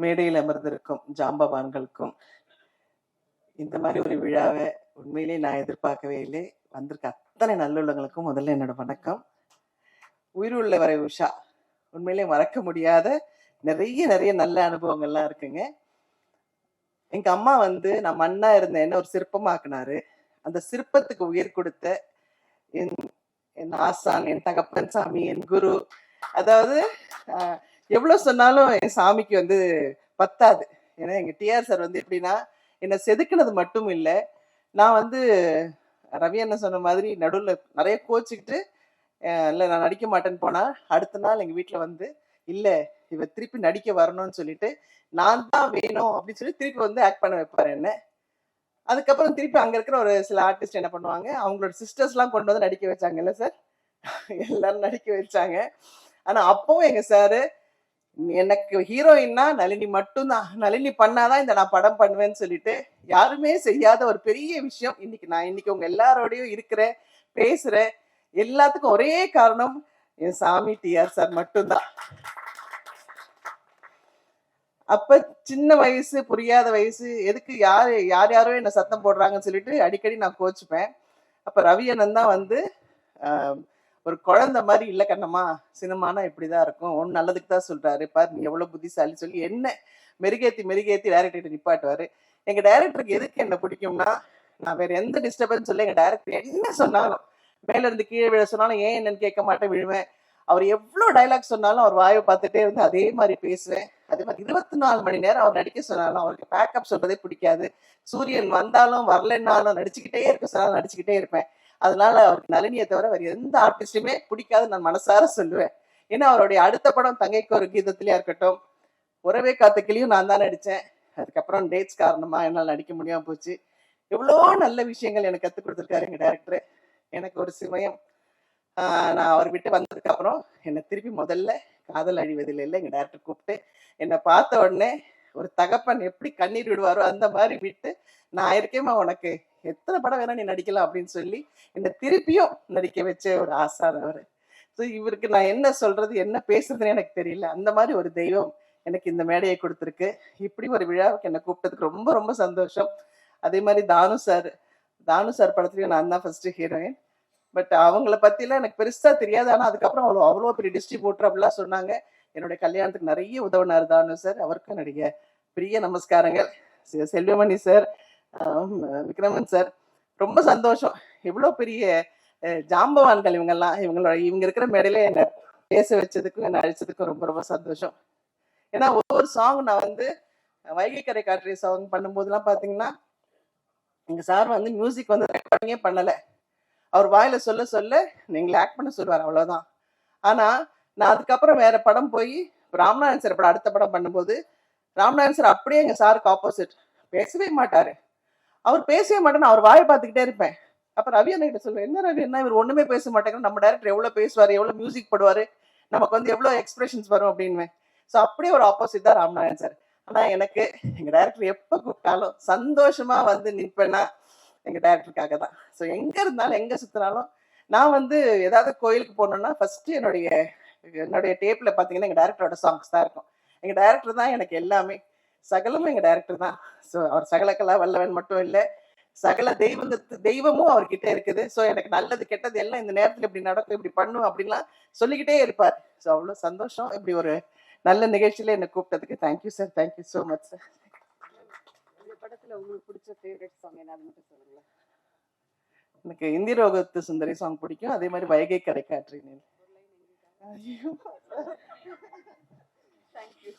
மேடையில் அமர்ந்திருக்கும் ஜாம்பவான்களுக்கும் இந்த மாதிரி ஒரு விழாவை உண்மையிலேயே நான் எதிர்பார்க்கவே இல்லை. வந்திருக்க அத்தனை நல்லுள்ளங்களுக்கும் முதல்ல என்னோட வணக்கம். உயிருள்ள வரை உஷா உண்மையிலே மறக்க முடியாத நிறைய நிறைய நல்ல அனுபவங்கள்லாம் இருக்குங்க. எங்க அம்மா நான் மண்ணா இருந்தேன் என்ன ஒரு சிற்பமாக்குனாரு. அந்த சிற்பத்துக்கு உயிர் கொடுத்த என் ஆசான், என் தகப்பன் சாமி, என் குரு. அதாவது எவ்வளவு சொன்னாலும் என் சாமிக்கு பத்தாது. ஏன்னா எங்க டிஆர் சார் எப்படின்னா என்னை செதுக்குனது மட்டும் இல்லை, நான் ரவி அண்ணன் சொன்ன மாதிரி நடுவில் நிறைய கோச்சிக்கிட்டு இல்லை நான் நடிக்க மாட்டேன்னு போனா அடுத்த நாள் எங்க வீட்டில் இல்லை இவ திருப்பி நடிக்க வரணும்னு சொல்லிட்டு நான் தான் வேணும் அப்படின்னு சொல்லி திருப்பி ஆக்ட் பண்ண வைப்பாரு என்ன. அதுக்கப்புறம் திருப்பி அங்க இருக்கிற ஒரு சில ஆர்டிஸ்ட் என்ன பண்ணுவாங்க, அவங்களோட சிஸ்டர்ஸ்லாம் கொண்டு நடிக்க வச்சாங்கல்ல சார், எல்லாரும் நடிக்க வச்சாங்க. ஆனா அப்பவும் எங்க சாரு எனக்கு ஹீரோயின்னா நளினி மட்டும்தான், நளினி பண்ணாதான் நான் படம் பண்ணுவேன்னு சொல்லிட்டு யாருமே செய்யாத ஒரு பெரிய விஷயம். இன்னைக்கு உங்க எல்லாரோடையும் இருக்கிறேன், பேசுறேன். எல்லாத்துக்கும் ஒரே காரணம் என் சாமி டிஆர் சார் மட்டும்தான். அப்ப சின்ன வயசு, புரியாத வயசு, எதுக்கு யாரோ என்ன சத்தம் போடுறாங்கன்னு சொல்லிட்டு அடிக்கடி நான் கோச்சுப்பேன். அப்ப ரவி அண்ணன் தான் ஒரு குழந்தை மாதிரி இல்லை கண்ணம்மா, சினிமானா இப்படிதான் இருக்கும், ஒன்னு நல்லதுக்கு தான் சொல்றாரு பாரு, நீ எவ்வளவு புத்திசாலி சொல்லி என்ன மெருகேத்தி டைரக்டர் நிப்பாட்டுவாரு. எங்க டைரக்டருக்கு எதுக்கு என்ன பிடிக்கும்னா, நான் வேற எந்த டிஸ்டர்பன்ஸ் சொல்ல, எங்க டைரக்டர் என்ன சொன்னாலும் மேல இருந்து கீழே விழ சொன்னாலும் ஏன் என்னன்னு கேட்க மாட்டேன், விழுவேன். அவர் எவ்வளவு டைலாக் சொன்னாலும் அவர் வாயை பார்த்துட்டே அதே மாதிரி பேசுவேன். அதே மாதிரி 24 மணி நேரம் அவர் நடிக்க சொன்னாலும் அவருக்கு பேக்கப் சொல்றதே பிடிக்காது. சூரியன் வந்தாலும் வரலன்னாலும் நடிச்சுக்கிட்டே இருக்க சொன்னாலும் நடிச்சுக்கிட்டே இருப்பேன். அதனால அவருக்கு நளினியை தவிர வேற எந்த ஆர்டிஸ்டுமே பிடிக்காது நான் மனசார சொல்லுவேன். ஏன்னா அவருடைய அடுத்த படம் தங்கைக்கு ஒரு கீதத்திலேயா இருக்கட்டும், உறவே காத்துக்கிலையும் நான் தான் நடிச்சேன். அதுக்கப்புறம் டேட்ஸ் காரணமா என்னால் நடிக்க முடியாம போச்சு. எவ்வளோ நல்ல விஷயங்கள் எனக்கு கற்றுக் கொடுத்துருக்காரு எங்க டைரக்டர். எனக்கு ஒரு சிமயம், நான் அவர் விட்டு வந்ததுக்கு அப்புறம் என்னை திருப்பி முதல்ல காதல் அழிவதில் இல்லை எங்க டைரக்டர் கூப்பிட்டு என்னை பார்த்த உடனே ஒரு தகப்பன் எப்படி கண்ணீர் விடுவாரோ அந்த மாதிரி விட்டு, நான் இருக்கேமா உனக்கு எத்தனை படம் வேணா நீ நடிக்கலாம் அப்படின்னு சொல்லி என்னை திருப்பியும் நடிக்க வச்ச ஒரு ஆசான் அவர். ஸோ இவருக்கு நான் என்ன சொல்றது என்ன பேசுறதுன்னு எனக்கு தெரியல. அந்த மாதிரி ஒரு தெய்வம் எனக்கு இந்த மேடையை கொடுத்துருக்கு. இப்படி ஒரு விழாவுக்கு என்னை கூப்பிட்டதுக்கு ரொம்ப ரொம்ப சந்தோஷம். அதே மாதிரி தானு சார் படத்துலயும் நான் தான் ஃபர்ஸ்ட் ஹீரோயின். பட் அவங்கள பத்திலாம் எனக்கு பெருசா தெரியாது. ஆனா அதுக்கப்புறம் அவ்வளோ பெரிய டிஸ்ட்ரிபியூட்டர் அப்படிலாம் சொன்னாங்க. என்னுடைய கல்யாணத்துக்கு நிறைய உதவினார் தானு சார். அவருக்கும் நிறைய பெரிய நமஸ்காரங்கள். செல்வமணி சார், விக்ரமன் சார், ரொம்ப சந்தோஷம். எவ்வளோ பெரிய ஜாம்பவான்கள் இவங்கெல்லாம். இவங்க இருக்கிற மேடையில என்னை பேச வச்சதுக்கும் என்னை அழைச்சதுக்கும் ரொம்ப ரொம்ப சந்தோஷம். ஏன்னா ஒவ்வொரு சாங் நான் வைகை கரை காற்று சாங் பண்ணும்போதெல்லாம் பார்த்தீங்கன்னா எங்க சார் மியூசிக் ரெக்கார்டிங்கே பண்ணலை. அவர் வாயில சொல்ல சொல்ல நீங்களை ஆக்ட் பண்ண சொல்லுவார், அவ்வளவுதான். ஆனா நான் அதுக்கப்புறம் வேற படம் போய் ராமநாதன் சார் படம் அடுத்த படம் பண்ணும்போது ராமநாதன் சார் அப்படியே எங்க சாருக்கு ஆப்போசிட், பேசவே மாட்டாரு. அவர் பேசவே மாட்டேன்னு அவர் வாயை பார்த்துக்கிட்டே இருப்பேன். அப்ப ரவி அண்ணா கிட்ட சொல்லுவேன், என்ன ரவி அண்ணா இவர் ஒண்ணுமே பேச மாட்டேங்க, நம்ம டைரக்டர் எவ்வளவு பேசுவாரு, எவ்வளவு மியூசிக் போடுவாரு, நமக்கு எவ்வளவு எக்ஸ்பிரஷன்ஸ் வரும் அப்படின்வேன். ஸோ அப்படியே ஒரு ஆப்போசிட் தான் ராமநாதன் சார். ஆனா எனக்கு எங்க டைரக்டர் எப்ப கூப்பிட்டாலும் சந்தோஷமா நிற்பேன்னா எங்க டைரக்டருக்காக தான். ஸோ எங்க இருந்தாலும் எங்க சுத்தினாலும் நான் ஏதாவது கோயிலுக்கு போனோம்னா ஃபர்ஸ்ட் என்னுடைய டேப்ல பாத்தீங்கன்னா எங்க டைரக்டரோட சாங்ஸ் தான் இருக்கும். எங்க டைரக்டர் தான் எனக்கு எல்லாமே, சகலமும் எங்க டைரக்டர் தான். ஸோ அவர் சகலக்கலா வல்லவன் மட்டும் இல்லை, சகல தெய்வமும் அவர்கிட்ட இருக்குது. ஸோ எனக்கு நல்லது கெட்டது எல்லாம் இந்த நேரத்துல இப்படி நடக்கும், இப்படி பண்ணும் அப்படின்லாம் சொல்லிக்கிட்டே இருப்பார். ஸோ அவ்வளவு சந்தோஷம் இப்படி ஒரு நல்ல நிகழ்ச்சியில என்னை கூப்பிட்டதுக்கு. Thank you sir, thank you so much sir. படத்துல உங்களுக்கு பிடிச்ச ஃபேவரட் சாங் என்னன்னு சொல்லுங்களேன். எனக்கு இந்திரோகத்து சுந்தரி சாங் பிடிக்கும். அதே மாதிரி வைகை கரை காற்றினில். தேங்க்யூ.